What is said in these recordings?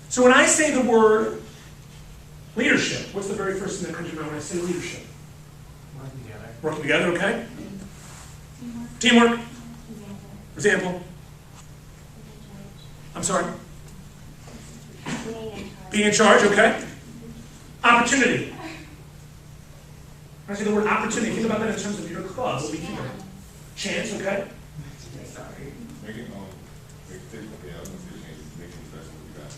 So when I say the word leadership, what's the very first thing that comes to mind when I say leadership? Working together. Working together, okay? Teamwork. Example. I'm sorry. Being in charge, okay? Opportunity. When I say the word opportunity, think about that in terms of your club. What we think of. Chance, okay?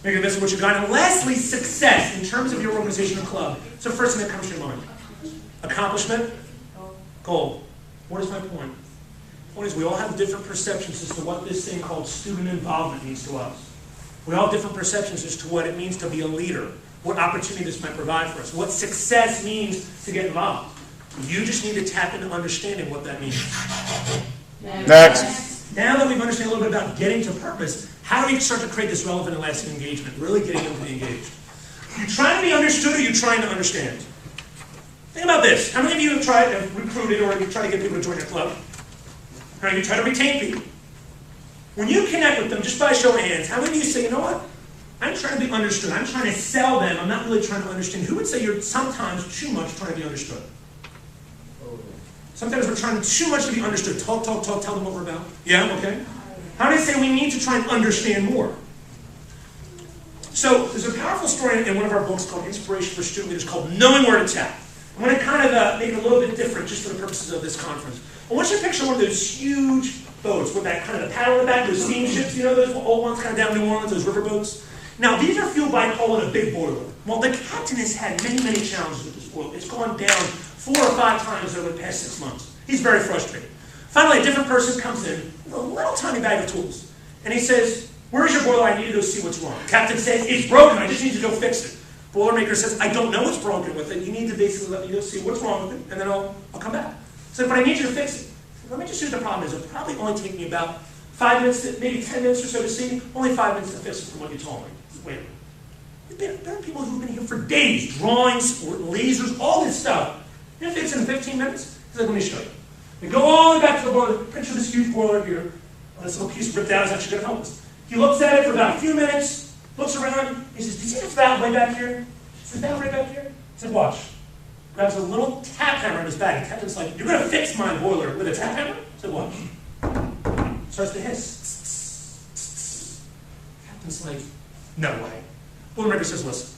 Make it this is what you got. And lastly, success in terms of your organization or club. It's the first thing that comes to your mind. Accomplishment. Goal. What is my point? The point is we all have different perceptions as to what this thing called student involvement means to us. We all have different perceptions as to what it means to be a leader, what opportunity this might provide for us, what success means to get involved. You just need to tap into understanding what that means. Next. Now that we've understood a little bit about getting to purpose, how do we start to create this relevant and lasting engagement, really getting them to be engaged? You trying to be understood or you trying to understand? Think about this. How many of you have tried to recruit it or you try to get people to join your club? How many of you try to retain people? When you connect with them, just by a show of hands, how many of you say, you know what? I'm trying to be understood. I'm trying to sell them. I'm not really trying to understand. Who would say you're sometimes too much trying to be understood? Sometimes we're trying too much to be understood. Talk, tell them what we're about. Yeah, okay. How many say we need to try and understand more? So there's a powerful story in one of our books called Inspiration for Student Leaders called Knowing Where to Tap. I'm going to kind of make it a little bit different just for the purposes of this conference. I want you to picture one of those huge boats with that kind of paddle in the back, those steamships, you know, those old ones kind of down New Orleans, those river boats. Now, these are fueled by coal in a big boiler. Well, the captain has had many, many challenges with this boat. It's gone down 4 or 5 times over the past 6 months. He's very frustrated. Finally, a different person comes in with a little tiny bag of tools. And he says, where's your boiler? I need to go see what's wrong. Captain says, it's broken. I just need to go fix it. Boilermaker says, I don't know what's broken with it. You need to basically let me go see what's wrong with it, and then I'll come back. He said, but I need you to fix it. Let me just see what the problem is. It'll probably only take me about 5 minutes, maybe 10 minutes or so to see. Only 5 minutes to fix it from what you told me. Wait a minute. There are people who've been here for days, drawings, lasers, all this stuff. You know, fix it in 15 minutes? He's like, let me show you. We go all the way back to the boiler. Picture this huge boiler here. This little piece ripped out is actually going to help us. He looks at it for about a few minutes, looks around. He says, do you see this valve way back here? Is this valve right back here? He said, watch. Grabs a little tap hammer in his bag. The captain's like, you're going to fix my boiler with a tap hammer? I said, watch. Starts to hiss. Captain's like, no way. Boilermaker says, listen,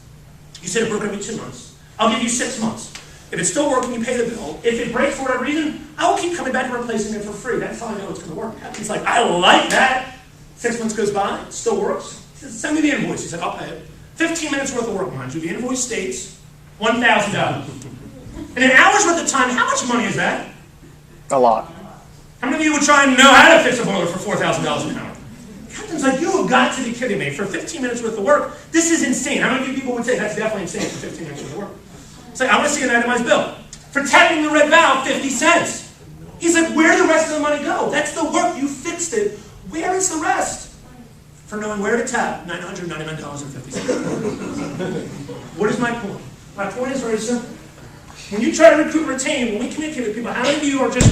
you said it broke every 2 months. I'll give you 6 months. If it's still working, you pay the bill. If it breaks for whatever reason, I will keep coming back and replacing it for free. That's how I know it's going to work. Captain's like, I like that. 6 months goes by, it still works. He says, send me the invoice. He said, I'll pay it. 15 minutes worth of work, mind you. The invoice states $1,000. And in hours worth of time, how much money is that? A lot. How many of you would try and know how to fix a boiler for $4,000 an hour? Captain's like, you have got to be kidding me. For 15 minutes worth of work, this is insane. How many of you people would say that's definitely insane for 15 minutes worth of work? It's like, I want to see an itemized bill. For tapping the red valve, 50 cents. He's like, where'd the rest of the money go? That's the work. You fixed it. Where is the rest? For knowing where to tap, $999.50. What is my point? My point is very simple. When you try to recruit and retain, when we communicate with people, how many of you are just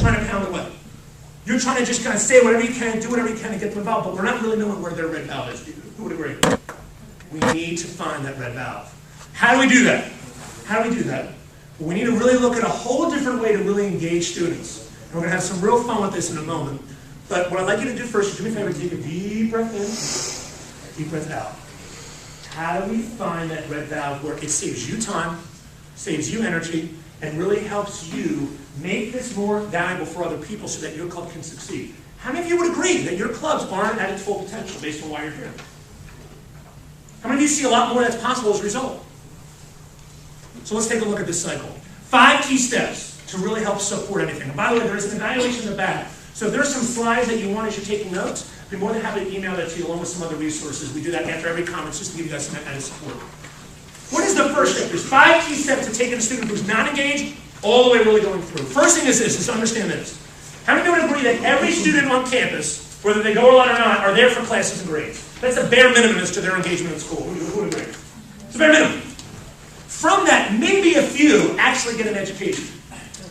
trying to pound away? You're trying to just kind of say whatever you can, do whatever you can to get them involved, but we're not really knowing where their red valve is. Who would agree? We need to find that red valve. How do we do that? How do we do that? Well, we need to really look at a whole different way to really engage students. And we're going to have some real fun with this in a moment. But what I'd like you to do first is do me a favor, take a deep breath in, deep breath out. How do we find that red valve where it saves you time, saves you energy, and really helps you make this more valuable for other people so that your club can succeed? How many of you would agree that your clubs aren't at its full potential based on why you're here? How many of you see a lot more that's possible as a result? So let's take a look at this cycle. 5 key steps to really help support anything. And by the way, there's an evaluation in the back. So if there's some slides that you want as you're taking notes, I'd be more than happy to email that to you along with some other resources. We do that after every conference just to give you guys some added support. What is the first step? There's 5 key steps to taking a student who's not engaged all the way really going through. First thing is this, is to understand this. How many would agree that every student on campus, whether they go a lot or not, are there for classes and grades? That's the bare minimum as to their engagement in school. Who would agree? It's the bare minimum. From that, maybe a few actually get an education.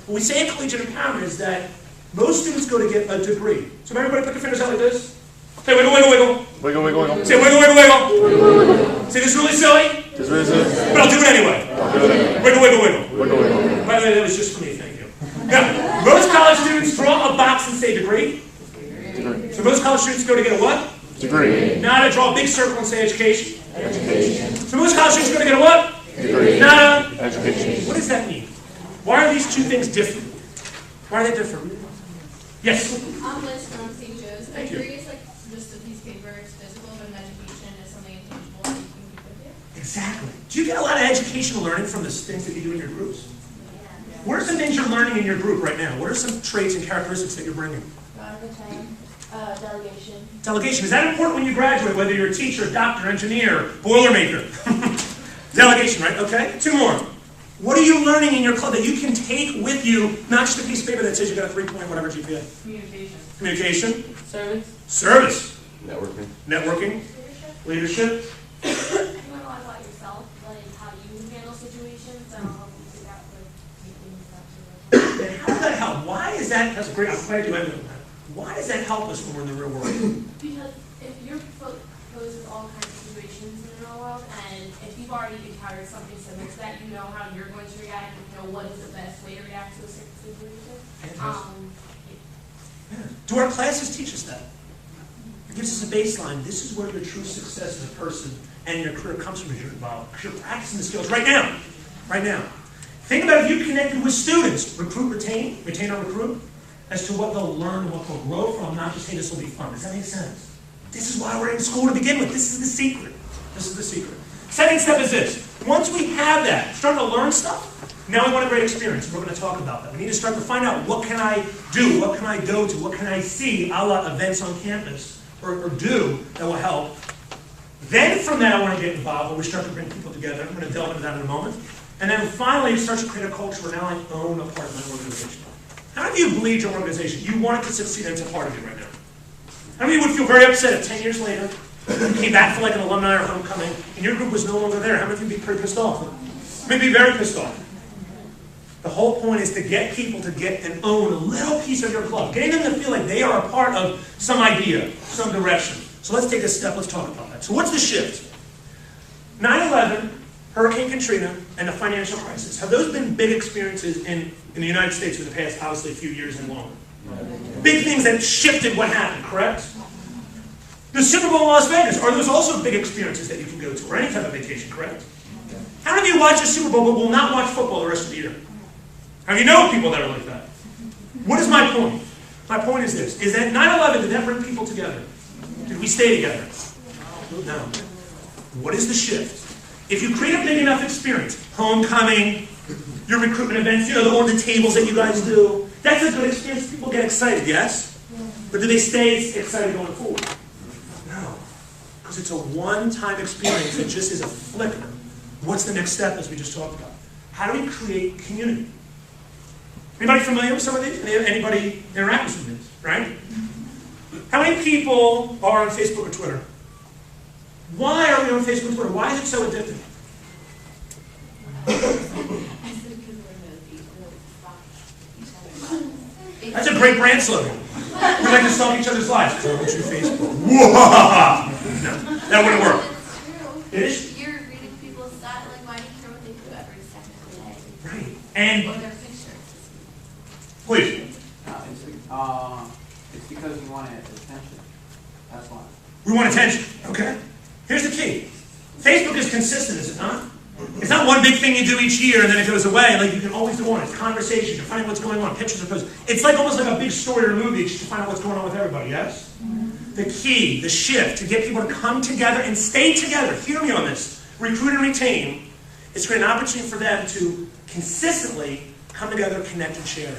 What we say in collegiate empowerment is that most students go to get a degree. So everybody put your fingers out like this. Say wiggle, wiggle, wiggle. Wiggle, wiggle, wiggle. Say wiggle, wiggle, wiggle. Say this is really silly. This is it. But I'll do it anyway. I'll do it anyway. Wiggle, wiggle, wiggle. Wiggle, wiggle. By the way, that was just for me, thank you. Now, most college students draw a box and say degree. Degree. So most college students go to get a what? Degree. Not a draw a big circle and say education. Education. So most college students go to get a what? Degree. Not a Education. What does that mean? Why are these two things different? Why are they different? Yes? I'm Liz from St. Joe's. Thank you. Degree is like just a piece of paper, it's physical, but an education is something intangible that you can keep with you. Exactly. Do you get a lot of educational learning from the things that you do in your groups? What are some things you're learning in your group right now? What are some traits and characteristics that you're bringing? Delegation. Delegation. Is that important when you graduate, whether you're a teacher, doctor, engineer, boilermaker? Delegation, right? Okay. Two more. What are you learning in your club that you can take with you, not just a piece of paper that says you got a 3-point whatever GPA? Communication. Communication. Service. Service. Networking. Networking. Leadership. You learn a lot about yourself, like how you handle situations, and how you figure out like things And how does that help? Why is that? That's great. I'm glad you ended on that. Why does that help us when we're in the real world? Because if you're posed with all kinds of situations in the real world, and if you've already encountered something similar to that, you know how you're going to react, and you know what is the best way to react to a certain situation. Do our classes teach us that? It gives us a baseline. This is where your true success as a person and your career comes from as you're involved. Because you're practicing the skills right now. Right now. Think about if you connected with students. Recruit, retain. Retain or recruit. As to what they'll learn and what they'll grow from. Not just, hey, this will be fun. Does that make sense? This is why we're in school to begin with. This is the secret. This is the secret. Second step is this. Once we have that, starting to learn stuff, now we want a great experience. We're going to talk about that. We need to start to find out what can I do, what can I go to, what can I see, a la events on campus, or do that will help. Then from that I want to get involved when we start to bring people together. I'm going to delve into that in a moment. And then finally start to create a culture where now I own a part of my organization. How many of you believe your organization? You want it to succeed and it's a part of you right now? How many of you would feel very upset if 10 years later you came back for like an alumni or homecoming and your group was no longer there? How many of you would be pretty pissed off? Maybe very pissed off. The whole point is to get people to get and own a little piece of your club. Getting them to feel like they are a part of some idea, some direction. So let's take a step, let's talk about that. So what's the shift? 9/11, Hurricane Katrina, and the financial crisis. Have those been big experiences in the United States for the past, obviously, a few years and longer? Big things that shifted what happened, correct? The Super Bowl in Las Vegas, are those also big experiences that you can go to, or any type of vacation, correct? How many of you watch the Super Bowl but will not watch football the rest of the year? How do you know people that are like that? What is my point? My point is this, is that 9/11, did that bring people together? Did we stay together? No. What is the shift? If you create a big enough experience, homecoming, your recruitment events, on the tables that you guys do, that's a good experience. People get excited, yes? But do they stay excited going forward? No. Because it's a one-time experience. It just is a flicker. What's the next step, as we just talked about? How do we create community? Anybody familiar with some of these? Anybody interact with some of these, right? How many people are on Facebook or Twitter? Why are we on Facebook and Twitter? Why is it so addictive? That's a great brand slogan. We like to stalk each other's lives. Go to Facebook. Whoa! No, that wouldn't work. It is? You're reading people's stats, like why do you care what they do every second of the day? Right. And Or their pictures. please. It's because you want attention. That's why. We want attention. Okay. Here's the key. Facebook is consistent, is it not? It's not one big thing you do each year and then it goes away. Like you can always do one. It's conversation. You're finding what's going on. Pictures are posted. It's like almost like a big story or movie. You should find out what's going on with everybody, yes? The key, the shift, to get people to come together and stay together, hear me on this, recruit and retain, is to create an opportunity for them to consistently come together, connect, and share.